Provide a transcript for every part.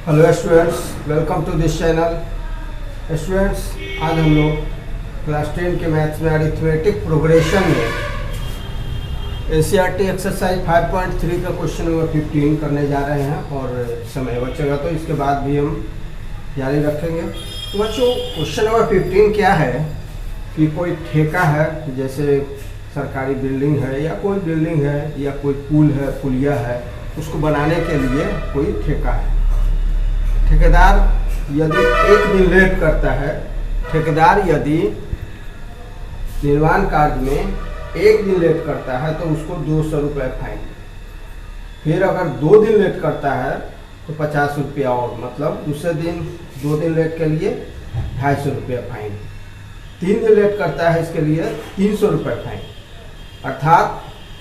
Hello students, welcome to this channel. Students, आज हम लोग क्लास 10 के मैथ्स में अरिथमेटिक प्रोग्रेशन में एनसीईआरटी एक्सरसाइज 5.3 का क्वेश्चन नंबर 15 करने जा रहे हैं और समय बचेगा तो इसके बाद भी हम जारी रखेंगे। तो बच्चों, क्वेश्चन नंबर 15 क्या है कि कोई ठेका है, जैसे सरकारी बिल्डिंग है या कोई बिल्डिंग है या कोई पुल है, पुलिया है, उसको बनाने के लिए कोई ठेका है। ठेकेदार यदि एक दिन लेट करता है, ठेकेदार यदि निर्माण कार्य में एक दिन लेट करता है तो उसको 200 रुपये फाइन। फिर अगर 2 दिन लेट करता है तो 50 रुपया और, मतलब दूसरे दिन 2 दिन लेट के लिए 250 रुपया फाइन। 3 दिन लेट करता है इसके लिए 300 रुपये फाइन। अर्थात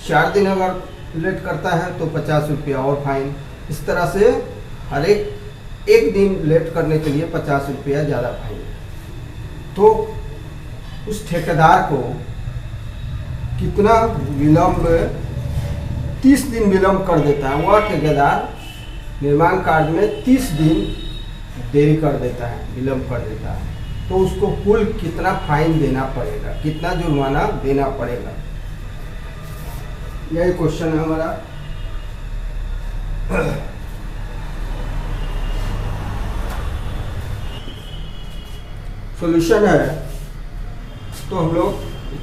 4 दिन अगर लेट करता है तो 50 रुपया और फाइन। इस तरह से हर एक दिन लेट करने के लिए 50 रुपया ज़्यादा फाइन। तो उस ठेकेदार को कितना विलम्ब, 30 दिन विलम्ब कर देता है। वह ठेकेदार निर्माण कार्य में 30 दिन देरी कर देता है, विलम्ब कर देता है, तो उसको कुल कितना फाइन देना पड़ेगा, कितना जुर्माना देना पड़ेगा, यही क्वेश्चन है हमारा। सॉल्यूशन है तो हम लोग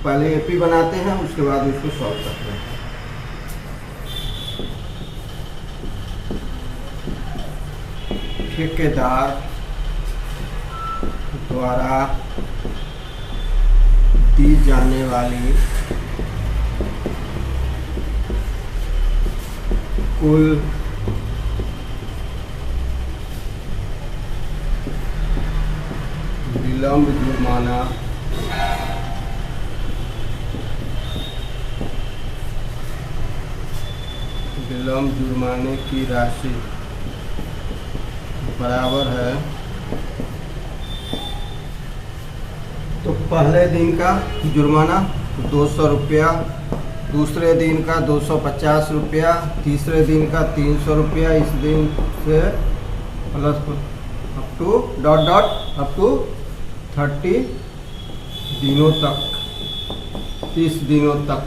पहले एपी बनाते हैं, उसके बाद उसको सॉल्व करते हैं। ठेकेदार द्वारा दी जाने वाली कुल विलम्ब जुर्माना विलम्ब जुर्माने की राशि बराबर है, तो पहले दिन का जुर्माना 200 रुपया, दूसरे दिन का 250 रुपया, तीसरे दिन का 300 रुपया, इस दिन से plus up to dot dot up to 30 दिनों तक, 30 दिनों तक।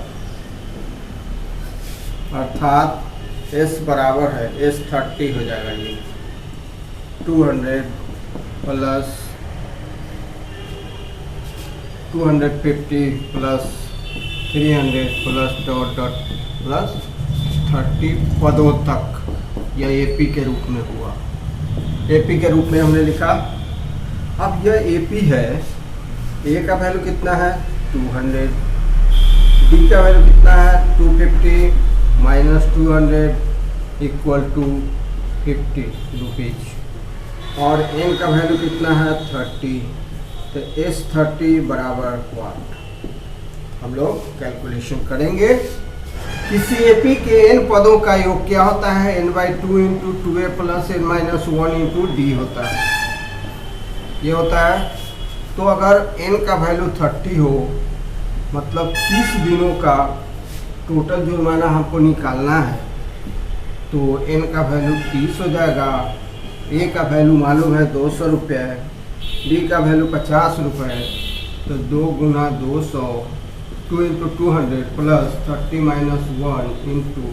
अर्थात S बराबर है, S 30 हो जाएगा। ये 200 plus 250 plus 300 plus dot dot plus 30 पदों तक। यह एपी के रूप में हुआ, एपी के रूप में हमने लिखा। अब यह एपी है, ए का वैल्यू कितना है 200, डी का वैल्यू कितना है 250 माइनस 200 इक्वल टू 50 रुपीज, और एन का वैल्यू कितना है 30, तो एस 30 बराबर व्हाट। हम लोग कैलकुलेशन करेंगे। किसी एपी के एन पदों का योग क्या होता है, n/2 into 2a plus n minus 1 into D होता है, ये होता है। तो अगर n का वैल्यू 30 हो, मतलब 30 दिनों का टोटल जुर्माना हमको निकालना है, तो n का वैल्यू 30 हो जाएगा। a का वैल्यू मालूम है 200 रुपये, d का वैल्यू 50 रुपये, तो 2 गुना 200, 2 into 200 plus 30 minus 1 into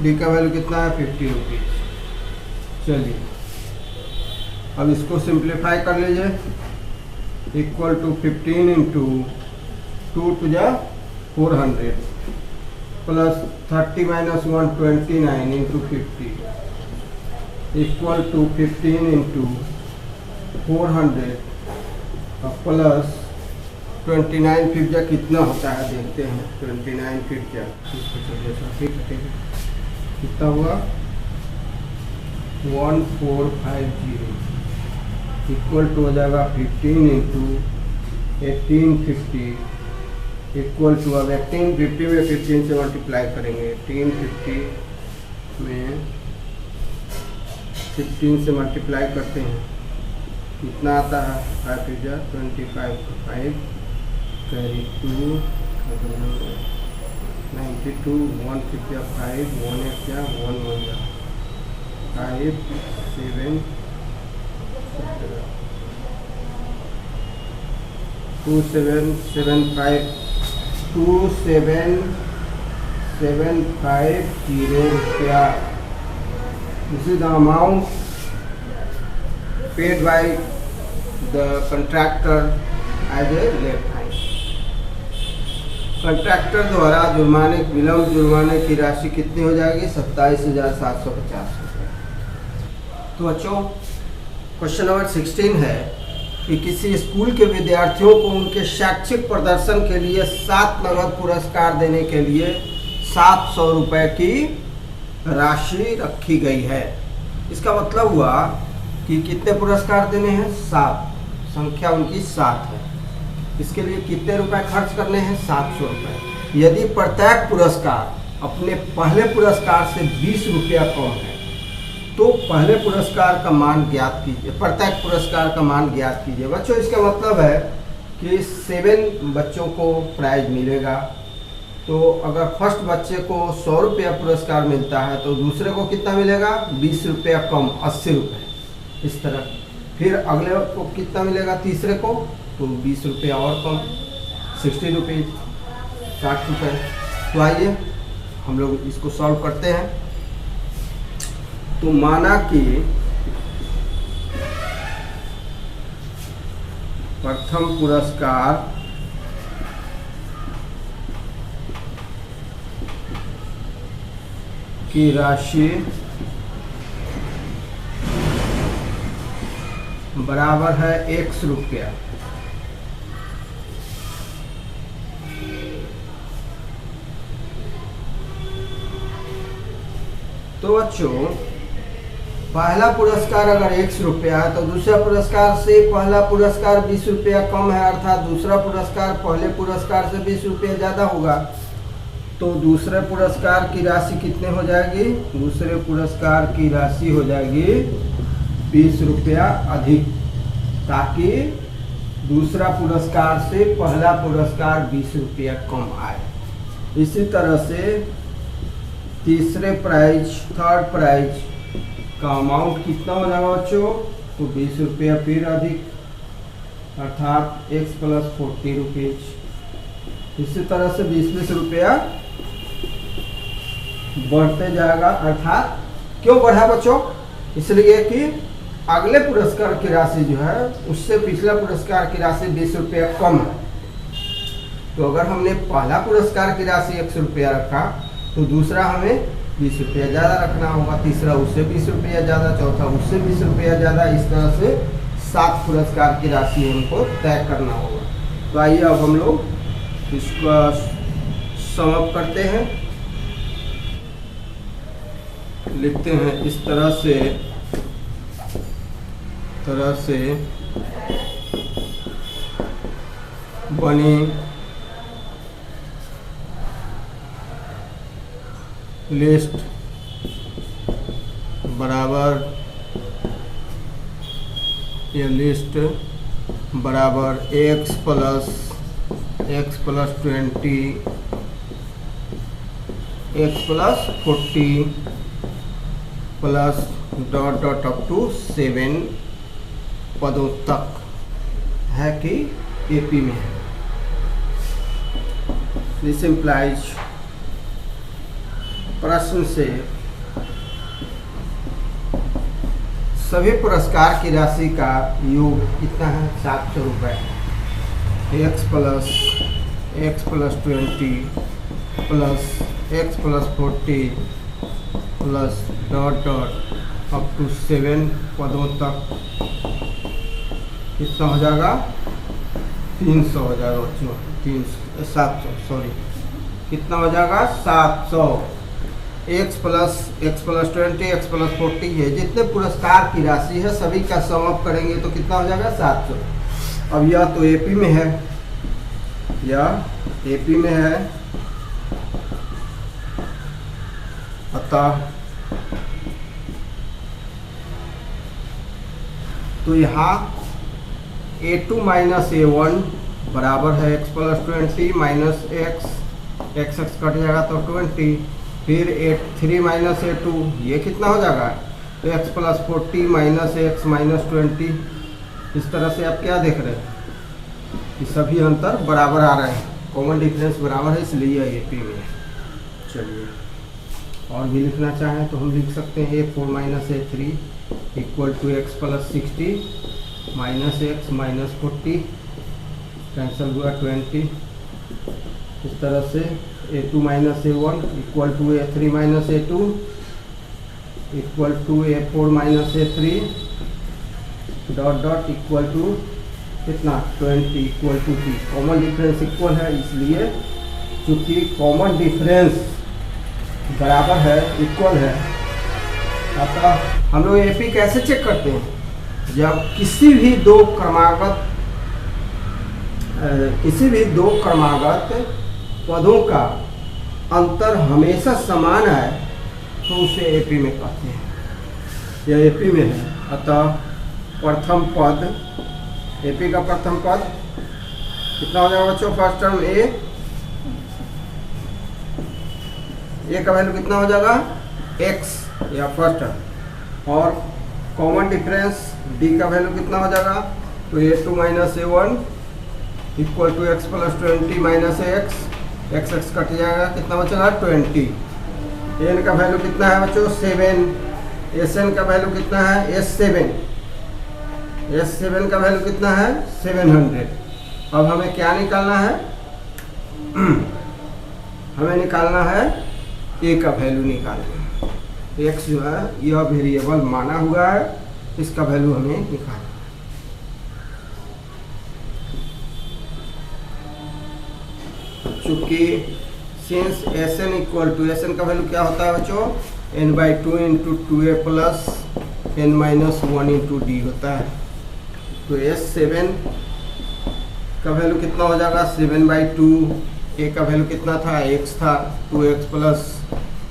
D का वैल्यू कितना है 50 रुपीज। चलिए अब इसको सिंप्लीफाई कर लीजिए। इक्वल टू 15 इंटू 2 टू जा 400 plus 30 minus 1 29 into 50 equal to 15 into 400 plus 29 फिर जा कितना होता है देखते हैं। 29 फिर जा कितना हुआ 1450 इक्वल टू हो जाएगा 15 इंटू 1850 इक्वल टू, अब 1850 में 15 से मल्टीप्लाई करेंगे। 1850 में 15 से मल्टीप्लाई करते हैं, कितना आता है 5 25 5 कैरी 2 92 1 5 1 8 1 1 5 7 2750 रुपया। This is the amount paid by the contractor as a late fine. Contractor द्वारा विलम्ब जुर्माने की राशि कितनी हो जाएगी? 27,750 रुपये। तो बच्चों क्वेश्चन नंबर 16 है कि किसी स्कूल के विद्यार्थियों को उनके शैक्षिक प्रदर्शन के लिए 7 नगद पुरस्कार देने के लिए 700 रुपये की राशि रखी गई है। इसका मतलब हुआ कि कितने पुरस्कार देने हैं? 7, संख्या उनकी 7 है। इसके लिए कितने रुपए खर्च करने हैं? 700 रुपये। यदि प्रत्येक पुरस्कार अपने पहले पुरस्कार से 20 रुपया कम है तो पहले पुरस्कार का मान ज्ञात कीजिए, प्रत्येक पुरस्कार का मान ज्ञात कीजिए। बच्चों इसका मतलब है कि 7 बच्चों को प्राइज मिलेगा। तो अगर फर्स्ट बच्चे को 100 रुपया पुरस्कार मिलता है तो दूसरे को कितना मिलेगा? 20 रुपया कम, 80 रुपये। इस तरह फिर अगले को कितना मिलेगा? तीसरे को तो 20 रुपया और कम, 60 रुपये, 60 रुपये। तो आइए हम लोग इसको सॉल्व करते हैं। तो माना कि प्रथम पुरस्कार की राशि बराबर है X रुपया। तो बच्चों पहला पुरस्कार अगर 100 रुपया है तो दूसरा पुरस्कार से पहला पुरस्कार 20 रुपया कम है, अर्थात दूसरा पुरस्कार पहले पुरस्कार से 20 रुपया ज़्यादा होगा। तो दूसरे पुरस्कार की राशि कितने हो जाएगी? दूसरे पुरस्कार की राशि हो जाएगी 20 रुपया अधिक, ताकि दूसरा पुरस्कार से पहला पुरस्कार 20 रुपया कम आए। इसी तरह से तीसरे प्राइज, थर्ड प्राइज का अमाउंट कितना हो जाएगा बच्चों? तो 20 रुपया फिर अधिक, अर्थात x + 40 रुपीज। इसी तरह से 20-20 रुपया बढ़ते जाएगा। अर्थात क्यों बढ़ा बच्चों? इसलिए कि अगले पुरस्कार की राशि जो है उससे पिछला पुरस्कार की राशि 20 रुपया कम है। तो अगर हमने पहला पुरस्कार की राशि 100 रुपया रखा तो दूसरा हमें 20 रुपया ज़्यादा रखना होगा, तीसरा उससे 20 रुपया ज़्यादा, चौथा उससे 20 रुपया ज़्यादा। इस तरह से 7 पुरस्कार की राशि हमको तय करना होगा। तो आइए अब हम लोग इसका सम अप करते हैं। लिखते हैं इस तरह से बनी लिस्ट बराबर, ये लिस्ट बराबर x + 20 x + 40 plus ... up to 7 पदों तक है कि एपी में है। दिस इम्प्लाइज प्रश्न से सभी पुरस्कार की राशि का योग कितना है? 700 रुपये। x + 20 plus x + 40 plus ... up to 7 पदों तक कितना हो जाएगा? 300 हो जाएगा बच्चों, 700 सॉरी, कितना हो जाएगा? 700। x + 20 x + 40 है, जितने पुरस्कार की राशि है सभी का सम अप करेंगे तो कितना हो जाएगा? 700। अब यह तो एपी में है, अतः तो यहाँ A2 - A1 बराबर है x + 20 माइनस x कट जाएगा तो 20, फिर A3 - A2 ये कितना हो जाएगा? तो x + 40 माइनस x - 20। इस तरह से आप क्या देख रहे हैं? कि सभी अंतर बराबर आ रहे हैं, कॉमन डिफरेंस बराबर है, इसलिए यह AP में है। चलिए और भी लिखना चाहें तो हम लिख सकते हैं A4 - A3 equal to x + 60 -x -40 cancel हुआ 20। इस तरह से A2 - A1 equal to A3 - A2 equal to A4 - A3 dot dot equal to कितना 20 equal to T। Common difference equal है, इसलिए चूँकि कॉमन डिफरेंस बराबर है, इक्वल है, अतः हम लोग AP कैसे चेक करते हैं? जब किसी भी दो क्रमागत पदों का अंतर हमेशा समान है तो उसे AP में कहते हैं, यह AP में है। अतः प्रथम पद, AP का प्रथम पद कितना हो जाएगा बच्चों? फर्स्ट टर्म A का वैल्यू कितना हो जाएगा? X या फर्स्ट टर्म, और कॉमन डिफरेंस D का वैल्यू कितना हो जाएगा? तो A2 - A1 equal to x + 20 - AX, x cut जाएगा, कितना बचेगा? 20। n का वैल्यू कितना है बच्चों? 7। Sn का वैल्यू कितना है? S7 का वैल्यू कितना है? 700। अब हमें क्या निकालना है? हमें निकालना है A का वैल्यू निकालना है। x जो है यह वेरिएबल माना हुआ है, इसका वैल्यू हमें निकालना है। चूँकि since Sn equal to, Sn का वैल्यू क्या होता है बच्चों? n/2 × 2a plus n - 1 × d होता है। तो S7 का वैल्यू कितना हो जाएगा? 7/2। A का वैल्यू कितना था? x था, 2x प्लस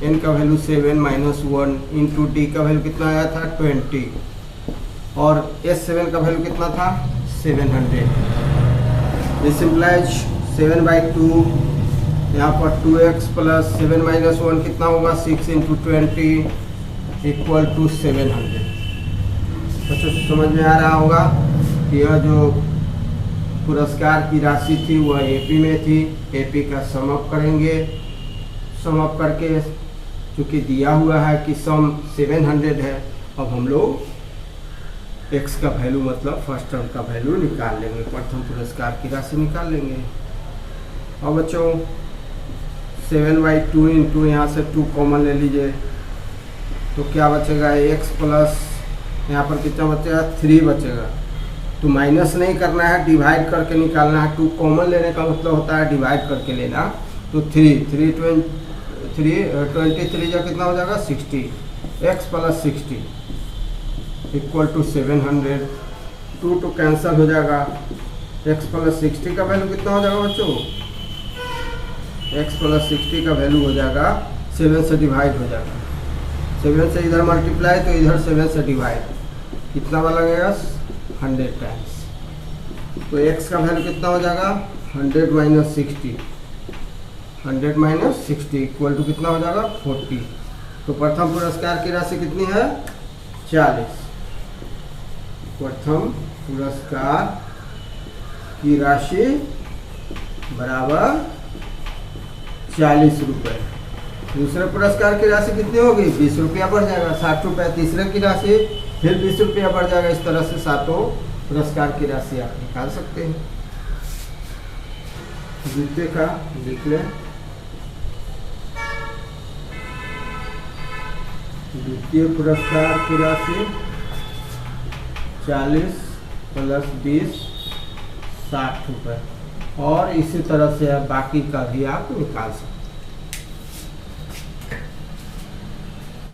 n का वैल्यू 7 - 1 × d का वैल्यू कितना आया था? 20, और S7 का वैल्यू कितना था? 700। दिस इम्प्लाइज 7/2, यहाँ पर 2x प्लस 7 - 1 कितना होगा? 6 × 20 इक्वल टू 700। बच्चों समझ में आ रहा होगा कि यह जो पुरस्कार की राशि थी वह AP में थी। AP का सम अप करेंगे, सम अप करके चूँकि दिया हुआ है कि सम 700 है, अब हम लोग x का वैल्यू मतलब फर्स्ट टर्म का वैल्यू निकाल लेंगे, प्रथम पुरस्कार की राशि निकाल लेंगे। अब बच्चों 7/2 इंटू यहाँ से 2 कॉमन ले लीजिए, तो क्या बचेगा? x प्लस यहाँ पर कितना बचेगा? 3 बचेगा। तो माइनस नहीं करना है, डिवाइड करके निकालना है। 2 कॉमन लेने का मतलब होता है डिवाइड करके लेना। तो 23 जो कितना हो जाएगा? 60। x plus 60 equal to 700। 2 cancel हो जाएगा। x प्लस 60 का वैल्यू कितना हो जाएगा बच्चों? x प्लस 60 का वैल्यू हो जाएगा 7 से डिवाइड हो जाएगा। 7 से इधर मल्टीप्लाई तो इधर 7 से डिवाइड, कितना वाला लगेगा? 100 टाइम्स। तो x का वैल्यू कितना हो जाएगा? 100 - 60, 100 - 60 इक्वल टू कितना हो जाएगा? 40। तो प्रथम पुरस्कार की राशि कितनी है? 40। प्रथम पुरस्कार की राशि बराबर 40 रुपये। दूसरे पुरस्कार की राशि कितनी होगी? 20 रुपया बढ़ जाएगा, 60 रुपये। तीसरे की राशि फिर 20 रुपया बढ़ जाएगा। इस तरह से सातों पुरस्कार की राशि आप निकाल सकते हैं। द्वितीय का लिख लें। द्वितीय पुरस्कार की राशि 40 प्लस 20 60 रुपये, और इसी तरह से बाकी का भी आप निकाल सकते हैं।